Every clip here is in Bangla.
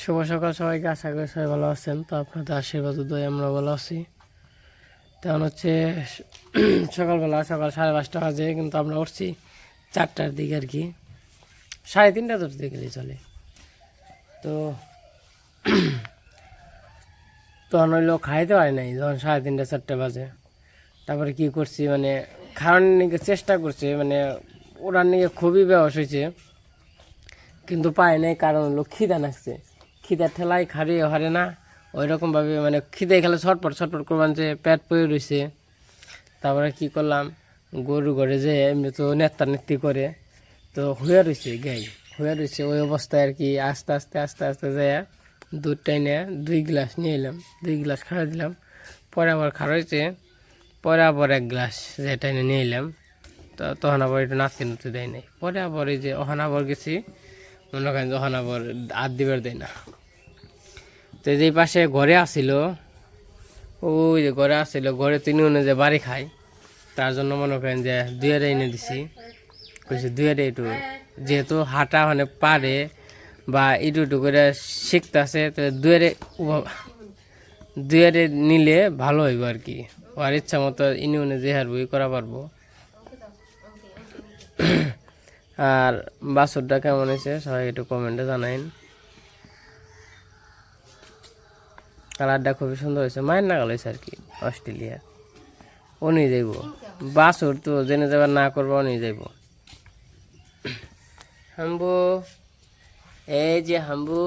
শুভ সকাল সবাইকে, আশা করি সবাই ভালো আছেন। তো আপনাদের আশীর্বাদ দয় আমরা ভালো আছি। তেমন হচ্ছে সকালবেলা সকাল 5:30 বাজে, কিন্তু আমরা উঠছি 4টার দিকে আর কি, 3:30 ধরতে গেলে চলে। তো তখন হইলো খাইতে হয় নাই, যখন 3:30 4টা বাজে। তারপরে কি করছি, মানে খাওয়ার নিয়ে চেষ্টা করছি, মানে ওরার নিয়ে খুবই বেহস হয়েছে, কিন্তু পায় নাই। কারণ হলো খিদা নাকছে, খিদার ঠেলায় খাড়িয়ে হারে না ওই রকমভাবে, মানে খিদে খেলে ছটপট ছটপট করবান যে পেট পয়ে রয়েছে। তারপরে কি করলাম, গরু ঘরে যে এমনি তো নেত্তা নেত্তি করে, তো হয়ে রয়েছে গাই, হয়ে রয়েছে ওই অবস্থায় আর কি। আস্তে আস্তে আস্তে আস্তে যায় দুধ টাইনে 2 গ্লাস নিয়ে এলাম, 2 গ্লাস খাওয়া দিলাম। পরে আবার খাওয়াইছে, পরে আবার 1 গ্লাস যে টাইনে নিয়ে এলাম। তো তখন আবার একটু নাচতে নাচতে দেয় নাই। পরে আবার এই যে ওখানে আবার গেছি, মনে করেন যখন আবার দিবার দেয় না। তো যে পাশে ঘরে আসছিল, ওই যে ঘরে আসছিল, ঘরে 3 যে বাড়ি খায়, তার জন্য মনে করেন যে 2 এনে দিছি। কইছে 2 একটু, যেহেতু হাঁটা মানে পারে বা একটু একটু করে শিখতেছে, তো 2 নিলে ভালো হইব আর কি। আর ইচ্ছা মতো ইনি যে হারবো করা পারবো। আর বাছুরটা কেমন হয়েছে সবাই একটু কমেন্টে জানাইন। কালারটা খুবই সুন্দর হয়েছে, মায়ের নাগাল হয়েছে আর কি। অস্ট্রেলিয়া ও নিয়ে যাইব, বাছুর তো জেনে যাবার না করবো, ও নিয়ে যাইব। হাম্বু, এই যে হাম্বু,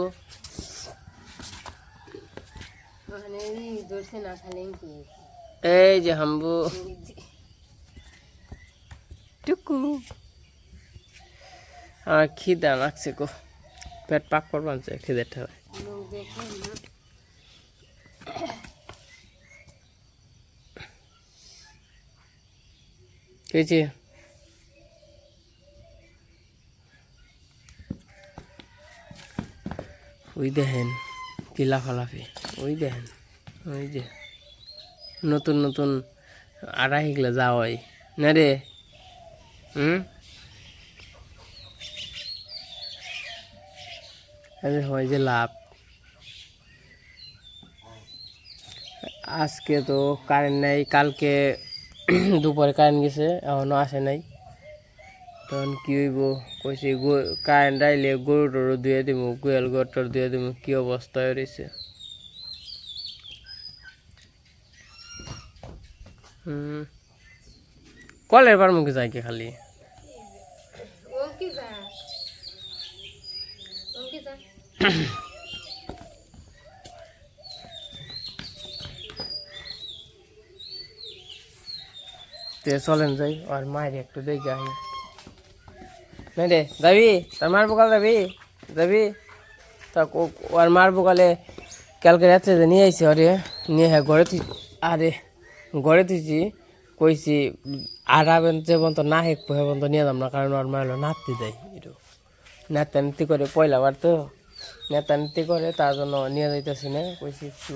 এই যে হাম্বু টুকু। আমার খিদা লাগছে গো, পেট পাক করবো আনছে খিদের ঠেলায়। কেছি ওই দেখেন কি লাফালাফি, ওই দেখেন, ওই যে নতুন নতুন আড়া হিগলে যাওয়াই না রে। হয় যে লাভ। আজকে তো কারেন্ট নাই, কালকে দুপুরে কারেন্ট গেছে, এখনও আসে নাই। তখন কি হইব, কইছি কারেন্ট আইলে গরু টরু ধুয়ে দিব, গোয়াল ঘর টর ধুয়ে দিব। কি অবস্থা হয়েছে। কলের বার মুখে যায় কি খালি। চলেন যাই, আর মায়ের একটু দেখে আহি। না রে যাবি, তার মার বোকাল যাবি, যাবি তা ওর মার বোকালে কালকে রাত্রে যে নিয়ে আইসি, আরে নিয়ে হ্যাঁ ঘরে তুই, আরে ঘরে তুইছি, কইছি আর যে পর্যন্ত না হেক সে পর্যন্ত নিয়ে যাম না। কারণ ওর মা হলো নাতি দেয়, একটু নেতা নীতি করে, পয়লা বার তো নেতা নীতি করে, তার জন্য নিয়ে যাইতেছি না। কইছি একটু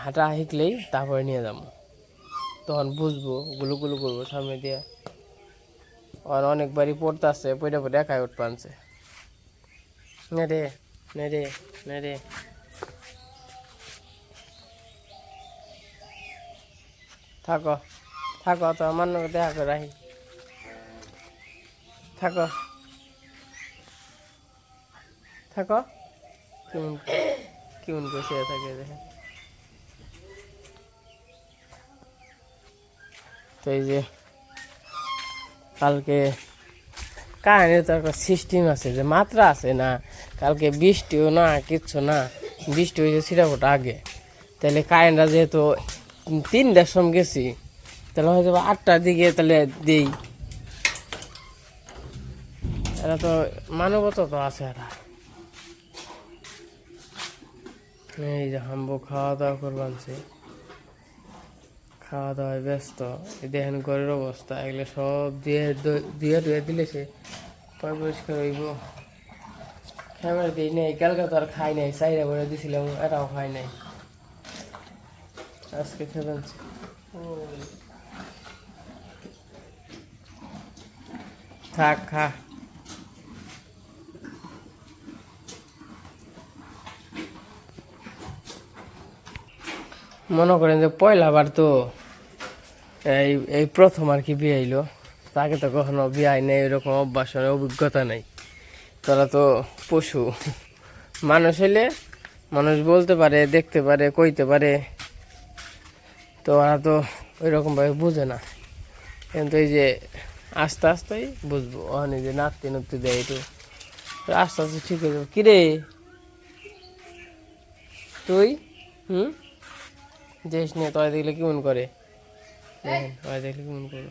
হাঁটা শিখলেই তারপরে নিয়ে যাবো, তখন বুঝবো, গুলো গুলো করবো সামনে দিয়ে। আর অনেকবারই পড়তে আসছে, পড়ে পড়ে একাই উঠ পানছে। না রে, না রে, না রে, থাকো থাকো, তো আমার নাকি দেখা করে রাখি, থাকো থাকো। কেমন কেমন বসে থাকে দেখে। তো এই যে কালকে কাহিনীর তো একটা সিস্টেম আছে, যে মাত্রা আছে না। কালকে বৃষ্টিও না, কিচ্ছু না, বৃষ্টি হয়েছে ছিটাফোটা আগে। তাহলে কারেন্টটা যেহেতু 3টার সময় গেছি, তাহলে হয়তো 8টার দিকে তাহলে দিই। এরা তো মানবতা তো আছে। এরা এই যে হাম্বু খাওয়া দাওয়া করবানছে, খাওয়া দাওয়ায় ব্যস্ত। দেখেন ঘরের অবস্থা, এগুলো সব দিয়ে দিয়ে ধুয়ে দিলে সে পরিষ্কার হইব। ক্যামেরা দিই নাই, কালকে তো আর খাই নাই, চাইরা করে দিছিলাম, এরাও খাই নাই, আজকে খেবেন। থাক খা। মনে করেন যে পয়লা বার তো এই এই প্রথম আর কি বিয়ে হইলো, তাকে তো কখনো বিয়ে নেই, এরকম অভ্যাস নেই, অভিজ্ঞতা নেই। তারা তো পশু মানুষ হইলে মানুষ বলতে পারে, দেখতে পারে, কইতে পারে, তো ওরা তো ওই রকমভাবে বুঝে না। কিন্তু এই যে আস্তে আস্তেই বুঝবো, ওখানে যে নাচতে নাচতে দেয় একটু আস্তে আস্তে ঠিক হয়ে যাবো। কিরে তুই দেশ নিয়ে তোরা দেখলে কেমন করে, দেখেন তোরা দেখলে কেমন করো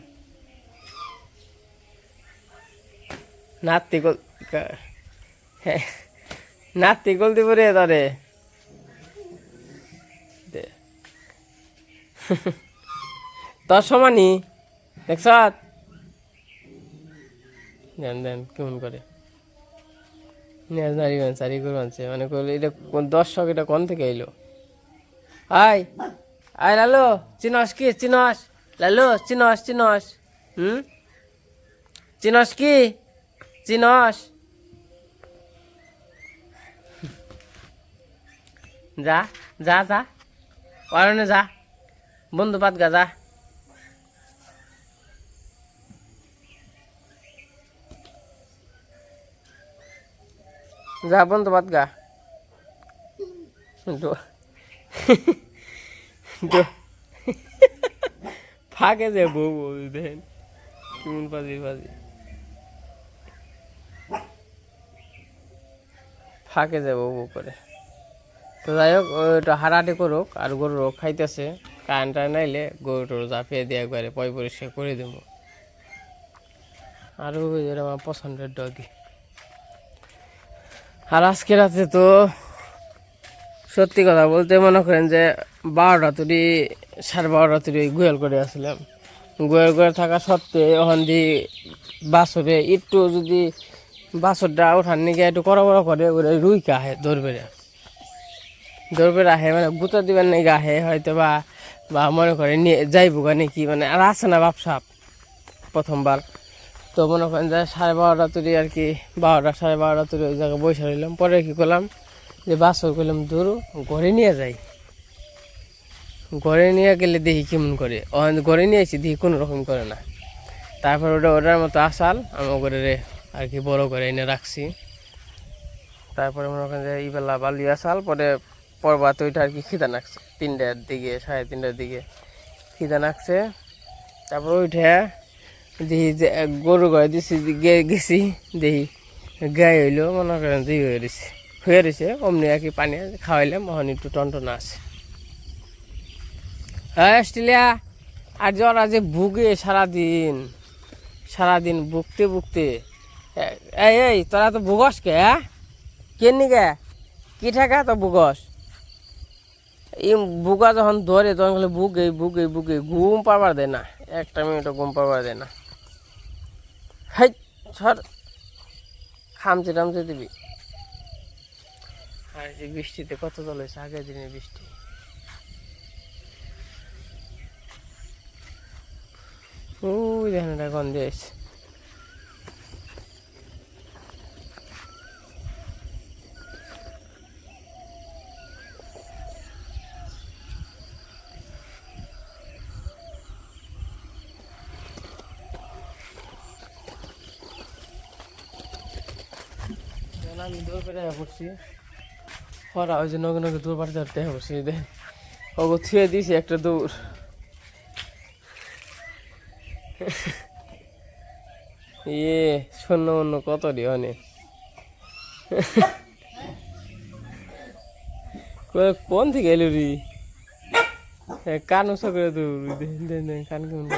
নাতি গোল, হ্যাঁ নাতি গোল দিব রে তারে তোর সমানই দেখছ, দেন দেন কেমন করে নারী সারি করে আনছে, মানে এটা কোন দর্শক, এটা কোন থেকে এলো? আয় আয় লালো, চিনস কি চিনস? লালো চিনস চিনস? চিনস কি চিনস? যা যা যা অরণ্যে যা, বন্ধু পাত গা যা। যা বন্ধু পাত গা। ফাঁকে যে বউ বউ দেখেন কেমন পাজি পাজি, ফাঁকে যে বউ বউ করে। তো যাই হোক ওইটা হারাহাটি করুক, আর গরুর খাইতেছে, কারেন্ট নাইলে গরু টরু চাপিয়ে দিয়ে একবারে পয় পরিষ্কার করে দেবো। আর আমার পছন্দের ডগি। আর আজকে রাতে তো সত্যি কথা বলতে মনে করেন যে 12টা তুড়ি 12:30 তুড়ি গোয়াল করে আসলাম। গোয়াল করে থাকা সত্ত্বে ওখান দিয়ে বাছরে একটু যদি বাছরটা ওঠার নিকে একটু কড়া করে ওরা রুইকে আহে দৌড়বে আহে, মানে গুঁতো দিবেন নাকি আহে হয়তো, বা মনে করে নিয়ে যাইব নাকি, মানে আর আসে না বাপসাপ প্রথমবার। তো মনে করেন যে 12:30 তুড়ি আর কি, 12টা 12:30 তুড়ি ওই জায়গায় বসে রইলাম। পরে কি করলাম যে বাছর করলাম দূর ঘরে নিয়ে যাই, ঘরে নিয়ে গেলে দেখি কেমন করে, ঘরে নিয়ে আসি দেখি কোনো রকম করে না। তারপর ওটার মতো আসাল আমার ঘরে আর কি বড় করে এনে রাখছি। তারপরে মনে করেন যে ইবেলা বালি আসাল পরবাতে ওইটা আর কি খিদা নাকছে 3টার দিকে 3:30টার দিকে খিদা নাকছে। তারপর ওইটা দেখি যে গরু গায়ে দিছি, গেছি দেখি গায়ে হইলো, মনে করেন যে হয়ে রয়েছে অমনি আর কি পানি খাওয়াইলাম, মহন একটু টনটনা আছে। হ্যাঁ অস্ট্রেলিয়া, আর যে ওরা যে ভুগে সারাদিন ভুগতে এই তোরা তো ভুগস কে? কেন নিকে কি ঠেকা তো ভুগস? এই বুকা যখন ধরে তখন খালি বুকে ঘুম পাবার দেয় না, একটা মিনিটও ঘুম পাবার দেয় না। হাই সর, খামচে টামচে দিবি। আর যে বৃষ্টিতে কত জল হয়েছে, আগের দিনের বৃষ্টি। ওই দেখেন এটা গন্ধে এসে আমি দৌড় পেটে পড়ছি, খরা ওই যে নগে নগে দৌড় পাড়তে ধরতে পড়ছি। দেখেন ওগো ছুঁয়ে দিয়েছি একটা দৌড়। শূন্য অন্য কত রে অনেক কোন থেকে এলো রি, কান উঁচা করে দৌড়, কান কেমন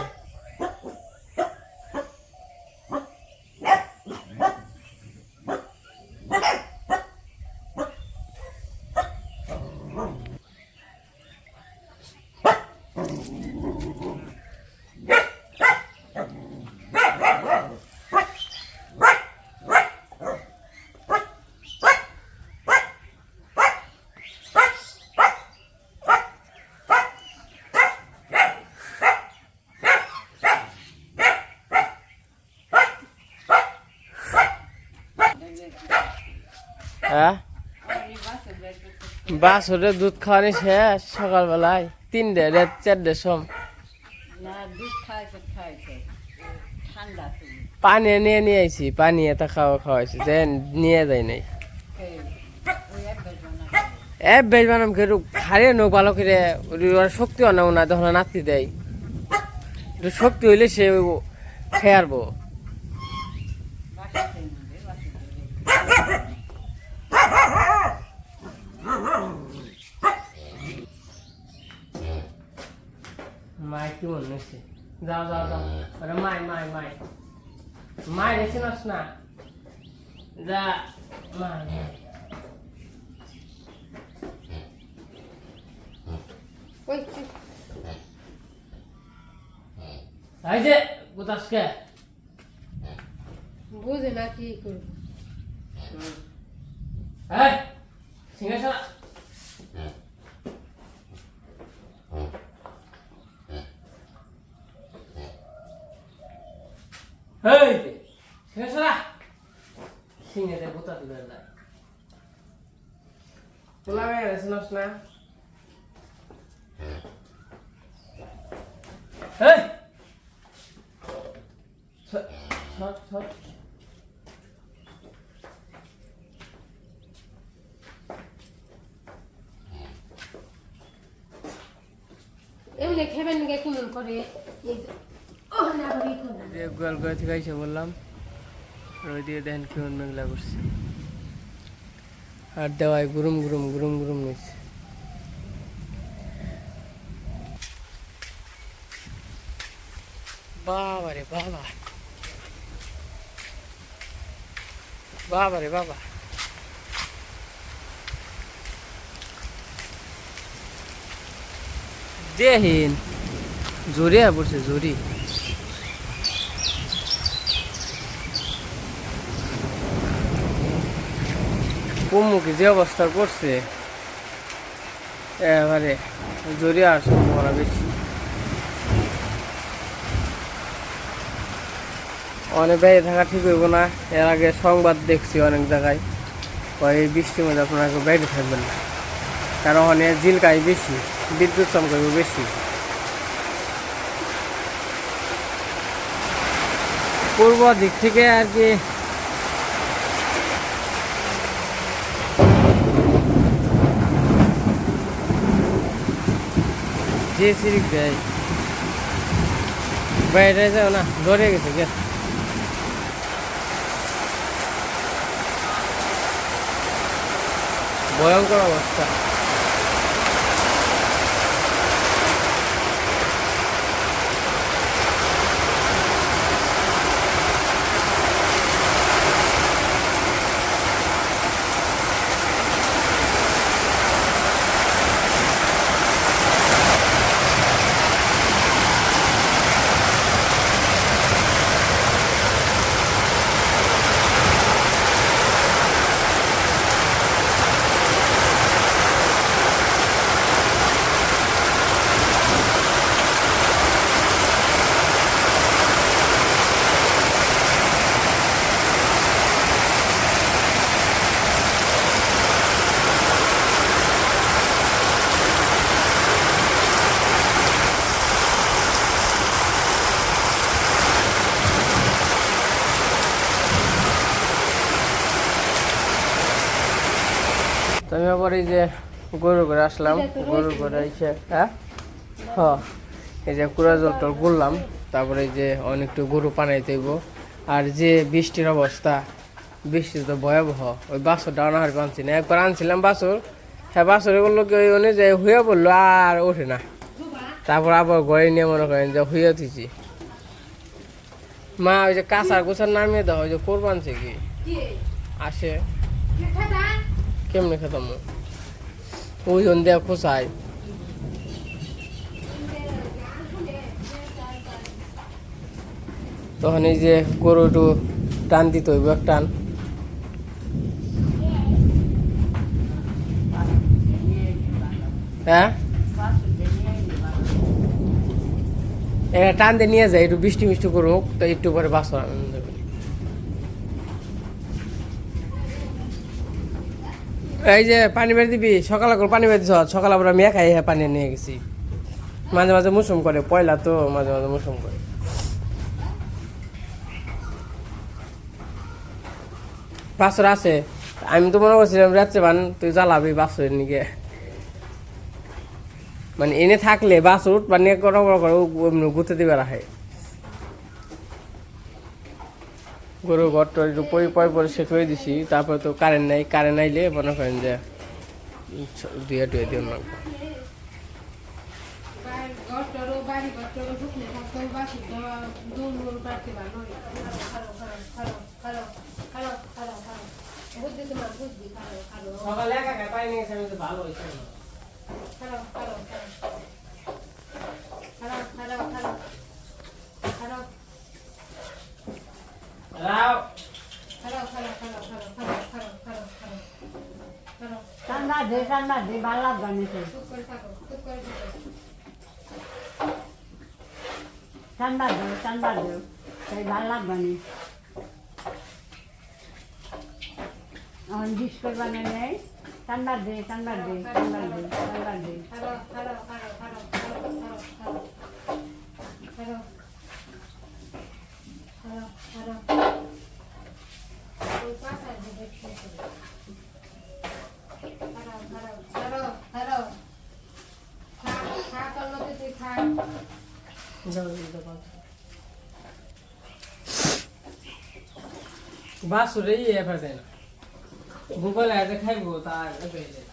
হ্যাঁ বাছরের দুধ খাওয়ানি শেষ সকালবেলায়। 3টে রাত 4টে সম পানি নিয়ে আইছি, পানি এটা খাওয়াইছি যে নিয়ে যায় নাই। বেশ বানাম খেয়ে খারে নো ভালো করে শক্তি অনাও না, তখন নাতি দেয় শক্তি হইলে সে খেয়ে আরবো। মাই কি মনে হচ্ছে? যাও যাও যাও, আরে মাই মাই মাই মাই রেছে না যা মাই। এই যে গোতাসকে বুঝে না কি করব। এই সিংহাসন এই সিংহাসন সিংহেতে গোতা দিবে না তোলা মেয়ে রেছিনস না। এই ছট ছট এমনি খেবেন নাকি কেমন করে গোয়াল করে থেকে এসে বললাম রোদ দিয়ে দেখেন কেমন মেঘলা করছে আর দেওয়ায় গুরুম গুরুম গুরুম গুরুম নিচ্ছে। বাবা রে বাবা, বাবা রে বাবা, দেহিন জোরে পড়ছে জোরি। কুমুকে যে অবস্থা করছে এবারে জোরে আর সম্ভাবনা বেশি। অনেক বাইরে থাকা ঠিক হইব না। এর আগে সংবাদ দেখছি অনেক জায়গায় এই বৃষ্টির মধ্যে আপনারা বাইরে থাকবেন না, কারণ অনেক জিলকাই বেশি, বিদ্যুৎ চমকাইব বেশি। পূর্ব দিক থেকে আর কি যে সিরিক দেয় বাইরে যাও না, ধরে গেছে গে ভয়ঙ্কর অবস্থা। তো আমি আবার এই যে গরু করে আসলাম, গরু করে এসে হ্যাঁ এই যে কুড়া জল টল করলাম, তারপরে এই যে অনেকটু গরু পানাইতে হইব। আর যে বৃষ্টির অবস্থা, বৃষ্টি তো ভয়াবহ। ওই বাছরটা আনাহার আনছি না, একবার আনছিলাম বাছর, হ্যাঁ বাছরে বললো কি ওই অনুযায়ী হইয়া বললো আর ওঠে না। তারপর আবার ঘরে নিয়ে মনে করেন যে হইয়া থিছি। মা ওই যে কাঁচার গোছার নামিয়ে দেওয়া, ওই যে কোরবানছে কি আসে কেমনে খেতাম ওই জন দেয়া খোঁচায়। তখন এই যে গরু একটু টান দিতে হইব, এক টান। হ্যাঁ টান দিয়ে নিয়ে যায়, একটু বৃষ্টি মিষ্টি করুক, তো একটু পরে বাসর আনন্দ দেবে। এই যে পানি বের দিবি, সকালে করে পানি বের দিছ, সকালে আমরা মেয়ে খাই, হ্যাঁ পানি নিয়ে গেছি। মাঝে মাঝে মুসুম করে, পয়লা তো মাঝে মাঝে মুসুম করে। বাছর আছে, আমি তো মনে করছিলাম রাত্রে বান তুই জ্বালাবি বাছরের নিকে, মানে এনে থাকলে বাছর উঠ বানিয়ে করে গুতে দিবে রাখে। গরু ঘরটা একটু পরিষ্কার করে দিছি, তারপরে তো কারেন্ট নাই, কারেন্ট আইলে মনে করেন যে দুইয়া টুয়ে দিয়ে লাগবে। ঘরটারও বাড়ি ঘরটারও শুকনো থাকতো বাসি দূর কাটতে পারো বুঝছি তোমার বুঝছি সকালে একা একা পাই নিয়ে আমি তো ভালো হয়েছে না। রাও ঠান্ডা দে ভালো লাগবে নিতে। ঠান্ডা দে তাই ভালো লাগবে নি। এখন বিস্কুট বানিয়ে নেই, ঠান্ডা দে। বাছরে এবার দেয় না, ভূগোলে আগে খাইবো তার এবার দেয় না।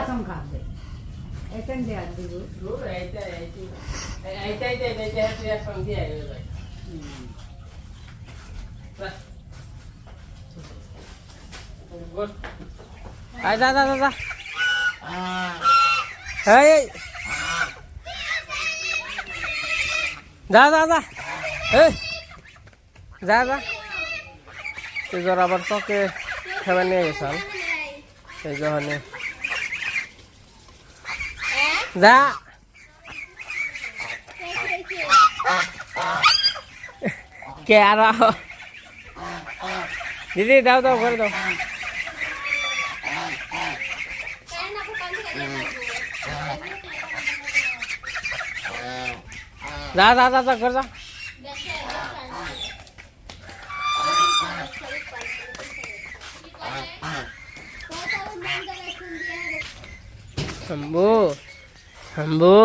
চমকা দে এখান দিয়ে আর দিব। আবার চকে খেলা নিয়ে গেছাল সেই যখন যা কে আর দিদি দাও করে দাও। যা করে যা। হাম্বু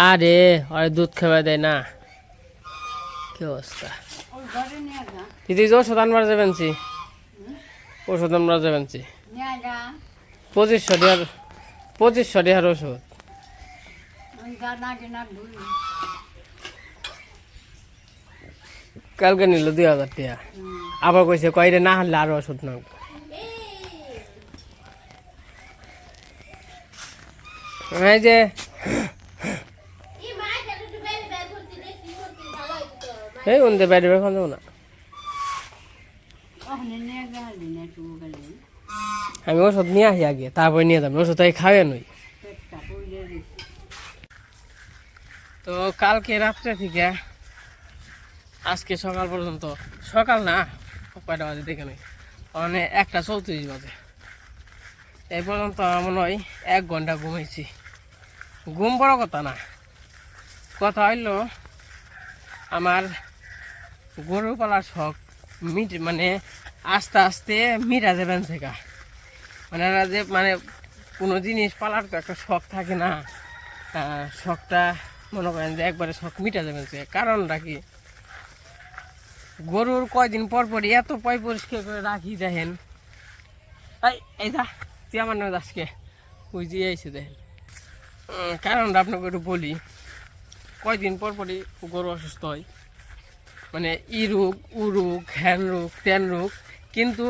আরে ওরে দুধ খাওয়া দেয় না, কি অবস্থা। দিদি ওষুধ আনবার যাবেন, ওষুধ আনবার যাবেন 2500 টাকার ওষুধ। কালকে নিল 2000 টাকা, আবার কইছে কয়রে না হারলে আরো ওষুধ না। এই যে এই উনতে বাইরে বের খাওয়া না, আমি ওষুধ নিয়ে আসি আগে তারপরে নিয়ে যাবো, ওষুধ খাওয়া নই। তো কালকে রাত্রে থেকে আজকে সকাল পর্যন্ত, সকাল না কয়টা বাজে দেখে নই, মানে 1:34 বাজে, এই পর্যন্ত আমার মনে হয় 1 ঘন্টা ঘুমাইছি। ঘুম বড় কথা না, কথা হইল আমার গরু পালার শখ মানে আস্তে আস্তে মিটা যাবেন শেখা, মানে যে মানে কোনো জিনিস পালার তো একটা শখ থাকে না, শখটা মনে করেন যে একবারে শখ মিটা যাবেন শেখা। কারণটা কি, গরুর কয়দিন পর পরই এত পরিষ্কার করে রাখি দেখেন। এই যা তুই আমার নামে আজকে বুঝিয়ে আইসে দেখেন। কারণটা আপনাকে একটু বলি, কয়দিন পর পরই গরু অসুস্থ হয়, মানে ই রোগ উ রোগ হ্যান রোগ ত্যান রোগ, কিন্তু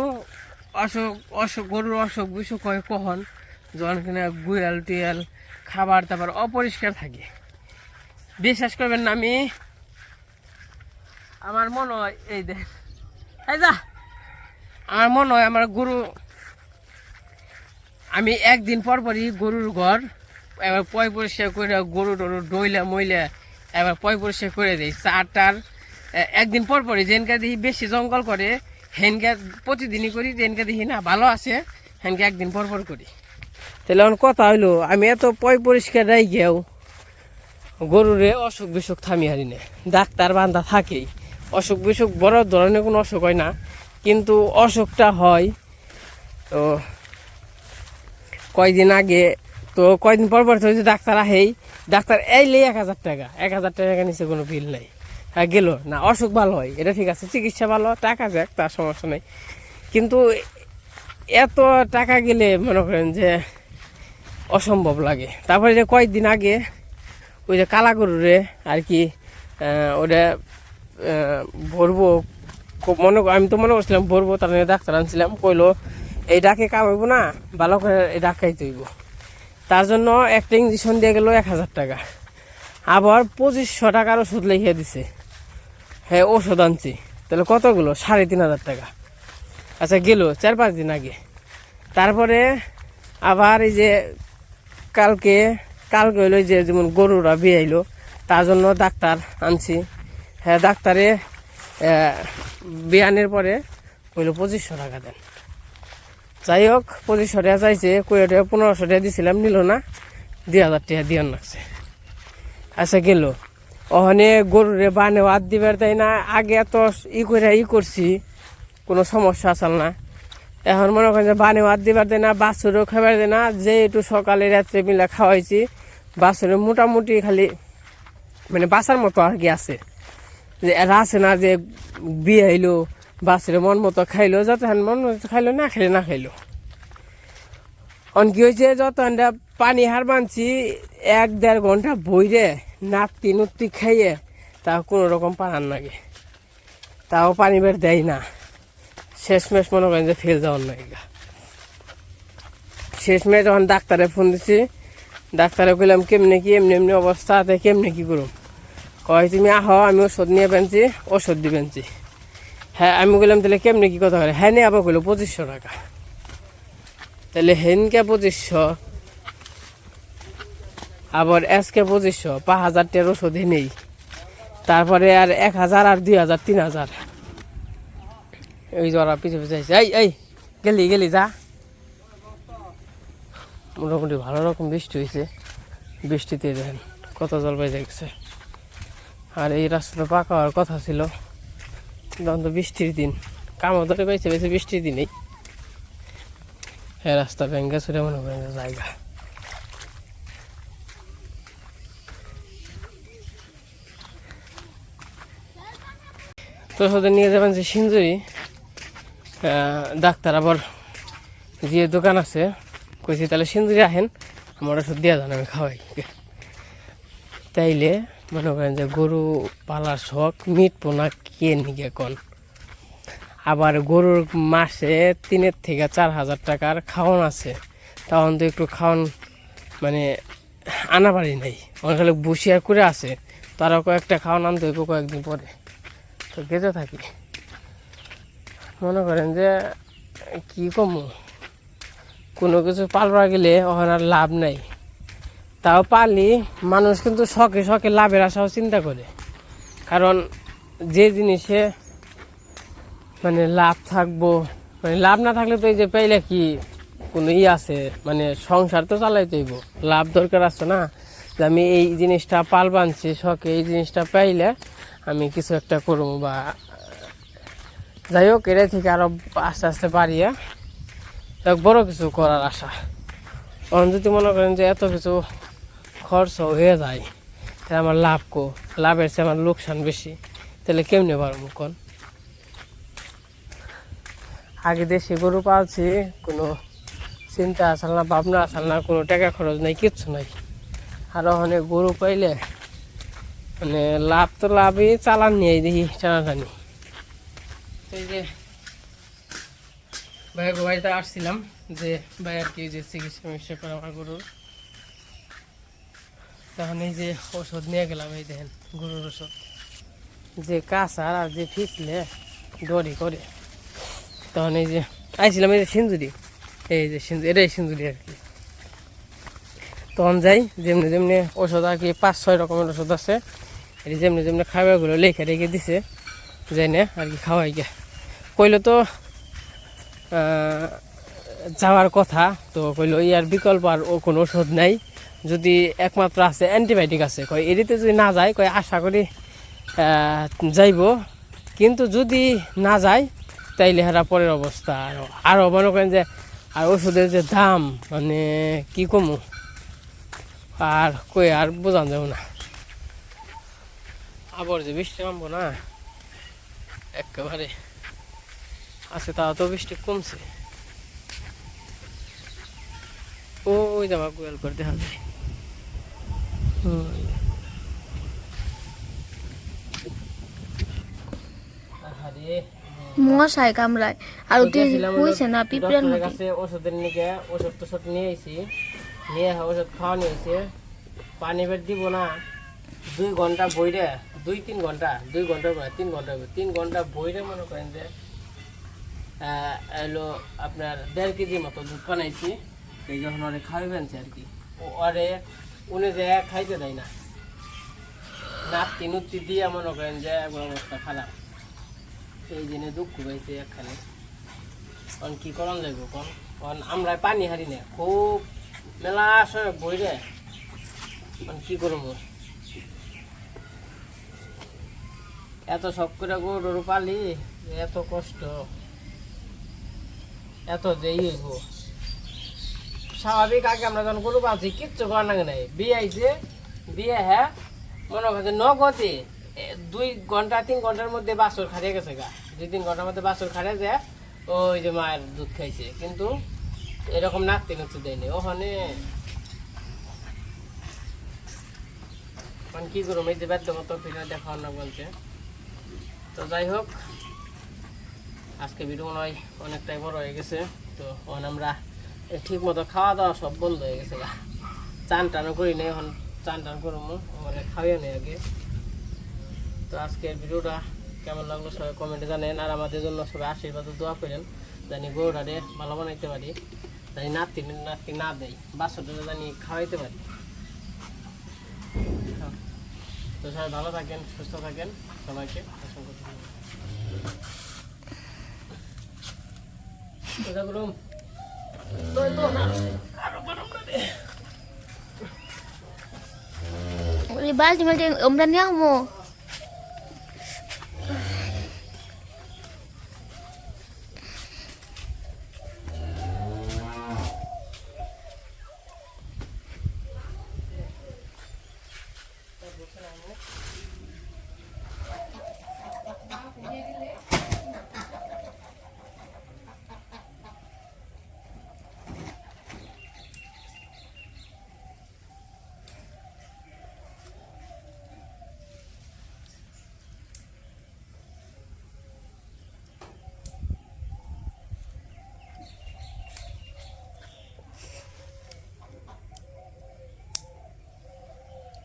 গরুর অসুখ বিসুখ হয় কখন, যখন কিনা গুয়াল টুয়াল খাবার দাবার অপরিষ্কার থাকে। বিশ্বাস করবেন না, আমার মনে হয় এই দেখ এই যা আমার মনে হয় আমার গরু, আমি একদিন পর পরই গরুর ঘর এবার পয় পরিষ্কার করে গরু টরু ডইলা মইলা এবার পয় পরিষ্কার করে দিই। চার টার একদিন পর পরই যেনকা দেখি বেশি জঙ্গল করে হেনকা প্রতিদিনই করি, যেনকা দেখি না ভালো আছে হেনকে একদিন পর পর করি। তাহলে এখন কথা হইলো আমি এত পয় পরিষ্কার রাই গেও গরুরে অসুখ বিসুখ থামি হারি না, ডাক্তার বান্ধা থাকেই। অসুখ বিসুখ বড় ধরনের কোনো অসুখ হয় না, কিন্তু অসুখটা হয়। তো কয়দিন আগে তো কয়দিন পর পর তো ডাক্তার আহেই, ডাক্তার এইলেই 1,000 টাকা, 1,000 টাকা নিচে কোনো বিল নাই। হ্যাঁ গেল না, অসুখ ভালো হয় এটা ঠিক আছে, চিকিৎসা ভালো, টাকা যাক তার সমস্যা নেই, কিন্তু এত টাকা গেলে মনে করেন যে অসম্ভব লাগে। তারপরে যে কয়েকদিন আগে ওই যে কালা গরুরে আর কি ওটা ভরবো, আমি তো মনে করছিলাম ভরবো, তার ডাক্তার আনছিলাম, কইলো এই ডাকে কামাইব না, ভালো করে এই ডাক খাইতে হইব। তার জন্য একটা ইঞ্জেকশন দিয়ে গেল 1,000 টাকা, আবার 2500 টাকার ওষুধ লিখে দিছে। হ্যাঁ ওষুধ আনছি, তাহলে কতগুলো 3,500 টাকা। আচ্ছা গেল 4-5 দিন আগে। তারপরে আবার এই যে কালকে হইলো যে যেমন গরুরা বিয়ে আইলো, তার জন্য ডাক্তার আনছি। হ্যাঁ ডাক্তারে বিয়ানের পরে কইলো 2500 টাকা দেন। যাই হোক 2500 টাকা চাইছে, কই 1500 টাকা দিছিলাম, নিল না, 2,000 টাকা দিয়ে লাগছে। আচ্ছা গেল ওখানে গরুরে বানে হাত দিবার তাই না, আগে এত ই করছি কোনো সমস্যা আসল না। এখন মনে করেন যে বানে হাত দিবার দেয় না, বাছুরও খাবার দেয় না, যে একটু সকালে রাত্রে মিলা খাওয়াইছি, বাছুরে মোটামুটি খালি মানে বাসার মতো আর কি আছে, যে এরা আছে না যে বিয়ে হইলো বাছুরে মন মতো খাইলো, যত মন মতো খাইলো, না খাইলে না খাইলো। অন কি হয়েছে, যত পানি হার বানছি 1-1.5 ঘন্টা বইরে নাতি নুতি খাইয়ে তাও কোনো রকম পানার লাগে, তাও পানি বের দেয় না। শেষমেশ মনে করেন যে ফেল যাওয়ার নাই। শেষমেশ যখন ডাক্তারে ফোন দিছি, ডাক্তারে কইলাম কেমনে কি এমনি এমনি অবস্থাতে কেমনে কি করুম, কয় তুমি আহ আমি ওষুধ নিয়ে পেনছি, ওষুধ দিবেনছি। হ্যাঁ আমি কইলাম তাহলে কেমনে কি কথা করে, হ্যাঁ নিয়ে আবার কইলো 2500 টাকা। তাহলে হেনকে 2500 আবার এসকে 2500, 5,000 টাকার ওষুধে নেই, তারপরে আর 1,000 আর 2,000 3,000। ওই জ্বরা পিছিয়ে পিছিয়ে আসছে, এই গেলি যা। মোটামুটি ভালো রকম বৃষ্টি হয়েছে, বৃষ্টিতে দেখেন কত জল বেজে গেছে। আর এই রাস্তাটা পাকা হওয়ার কথা ছিল, তখন তো বৃষ্টির দিন, কামও ধরে পাইছে বৃষ্টির দিনেই। হ্যাঁ রাস্তা ভেঙ্গে ছুটে মনে করেন জায়গা। তো ওদের নিয়ে যাবেন যে সিঞ্জুরি, ডাক্তার আবার যে দোকান আছে কইছি তাহলে সিঞ্জুরি আহেন, আমার ওষুধ দিয়ে যান আমি খাওয়াই। তাইলে মনে করেন যে গরু পালার শখ মিটবো না কে নিকে কোন। আবার গরুর মাসে 3,000 থেকে 4,000 টাকার খাওয়ান আছে, তখন তো একটু খাওয়ান মানে আনা পারি নাই, অনেক খালি বসিয়ার করে আছে, তারা কয়েকটা খাওয়ান আনতে হইব কয়েকদিন পরে, তো গেতে থাকি। মনে করেন যে কি কমু, কোনো কিছু পালবার গেলে ওখানে আর লাভ নাই। তাও পালি মানুষ কিন্তু শখে শখে লাভের আশাও চিন্তা করে, কারণ যে জিনিসে মানে লাভ থাকবো, মানে লাভ না থাকলে তো এই যে পাইলে কি কোনো আছে, মানে সংসার তো চালাইতে হইব, লাভ দরকার আছে না। যে আমি এই জিনিসটা পাল বানছি শখে, এই জিনিসটা পাইলে আমি কিছু একটা করবো, বা যাই হোক এটা থেকে আরো আস্তে আস্তে বাড়িয়ে বড় কিছু করার আশা। তখন যদি মনে করেন যে এত কিছু খরচ হয়ে যায়, তাহলে আমার লাভের চেয়ে আমার লোকসান বেশি, তাহলে কেমনে পারবো কোন। আগে দেশে গরু পালছি, কোনো চিন্তা আসল না, ভাবনা আসল না, কোনো টাকা খরচ নাই, কিচ্ছু নাই। আর ওখানে গরু পাইলে মানে লাভ তো লাভই, চালান নিয়ে দেখি টানাটানি। এই যে ভাইয়ের বাড়িতে আসছিলাম, যে ভাই আর কি যে চিকিৎসা করে আমার গরুর, তখন এই যে ওষুধ নিয়ে গেলাম, এই দেখেন গরুর ওষুধ, যে কাঁচার আর যে ফিসলে দড়ি করে তখন এই যে আইছিলাম এই যে সিঞ্জুরি, এই যে সিঞ্জুরি, এটাই সিঞ্জুরি আর কি। তখন যাই যেমনি যেমনি ওষুধ আর কি 5-6 রকমের ওষুধ আছে, এটি যেমনি যেমনি খাবারগুলো লেখে রেখে দিছে, যাই না আর কি খাওয়াই গে। কইলো তো যাওয়ার কথা, তো কইলো ইয়ার বিকল্প আর ও কোনো ওষুধ নাই, যদি একমাত্র আছে অ্যান্টিবায়োটিক আছে। কয় এদিতে যদি না যায়, কয় আশা করি যাইব, কিন্তু যদি না যায় তাইলে হারা পরের অবস্থা আরও মনে করেন যে, আর ওষুধের যে দাম মানে কি কমু, আর কই আর বোঝান যাবো না। আবার যে বৃষ্টি নামবো না একেবারে আছে, তাও তো বৃষ্টি কমছে। ওই জামা গোয়াল করে দেখা যায়। মশায় কামড়ায় আর হইছে না পিঁপড়ার মতো। কাছে ওষুধের নিকে ওষুধ টষুধ নিয়ে আইছি, নিয়ে ওষুধ খাওয়া নিয়েছে, পানি বের দিব না 2 ঘন্টা বইরে, 2-3 ঘন্টা, 2 ঘন্টা করে 3 ঘন্টা, 3 ঘন্টা বইরে মনে করেন যে এলো আপনার 1.5 কেজি মতো দুধ বানাইছি। এই যখন ওরে খাওয়াবেন আর কি, ওরে উনি যে খাইতে দেয় না, নাতি নুতি দিয়ে মনে করেন যে একবার অবস্থা খারাপ। এই জন্য দুঃখ পাইছে একখানে। কারণ কি করান যাইব কারণ আমরা পানি হারি না, খুব মেলা সময় বইরে, কারণ কি করবো, এত শখ করে গরুর পালি, এত কষ্ট, এত যে হইব স্বাভাবিক। আগে আমরা যখন গরু পালছি কিচ্ছু করার নাগে নাই, বিয়ে আইছে, বিয়ে হ্যাঁ মনে করছে নগদে 2 ঘন্টা 3 ঘন্টার মধ্যে বাছুর খারিয়ে গেছে গা, 2-3 ঘন্টার মধ্যে বাছুর খারিয়ে যায়, ওই যে মায়ের দুধ খাইছে, কিন্তু এরকম নাচতে নাচতে দেয়নি। ওখানে কি করবো, এই যে ব্যর্থ মতো ফিরে দেখাও না বলছে। তো যাই হোক, আজকে ভিডিও নয় অনেকটাই বড় হয়ে গেছে। তো এখন আমরা ঠিক মতো খাওয়া দাওয়া সব বন্ধ হয়ে গেছে গা, চান টানও করি না, এখন চান টান করবো, আমার খাওয়াই নেই আগে। তো আজকের ভিডিওটা কেমন লাগলো সবাই কমেন্টে জানেন, আর আমাদের জন্য সবাই আশীর্বাদ দোয়া করেন, জানি গরুটারে ভালো বানাইতে পারি, জানি নাতি না দেয়, বাচ্চাটা জানি খাওয়াইতে পারি। তো সবাই ভালো থাকেন, সুস্থ থাকেন, সবাইকে অসংখ্য ওই বালতি মালতি আমরা নিয়ে আমো।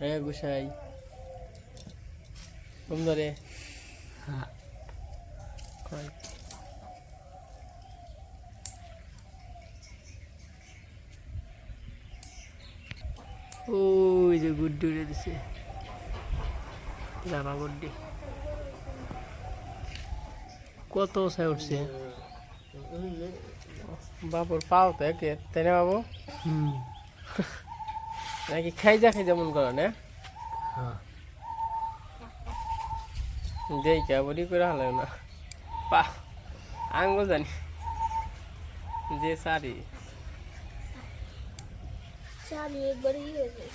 হ্যাঁ গুসাই সুন্দরে। হ্যাঁ ওই যে গুড্ডি উড়ে দিছে, জামা গুড্ডি কত উঁচায় উঠছে, বাবুর পাও তো একে, তাই না বাবু? নাকি খাইজা মন করো না, দেখে বড়ি করে হালে না পা আঙ্গুল জানি যে সারি একবারই হয়ে যায়।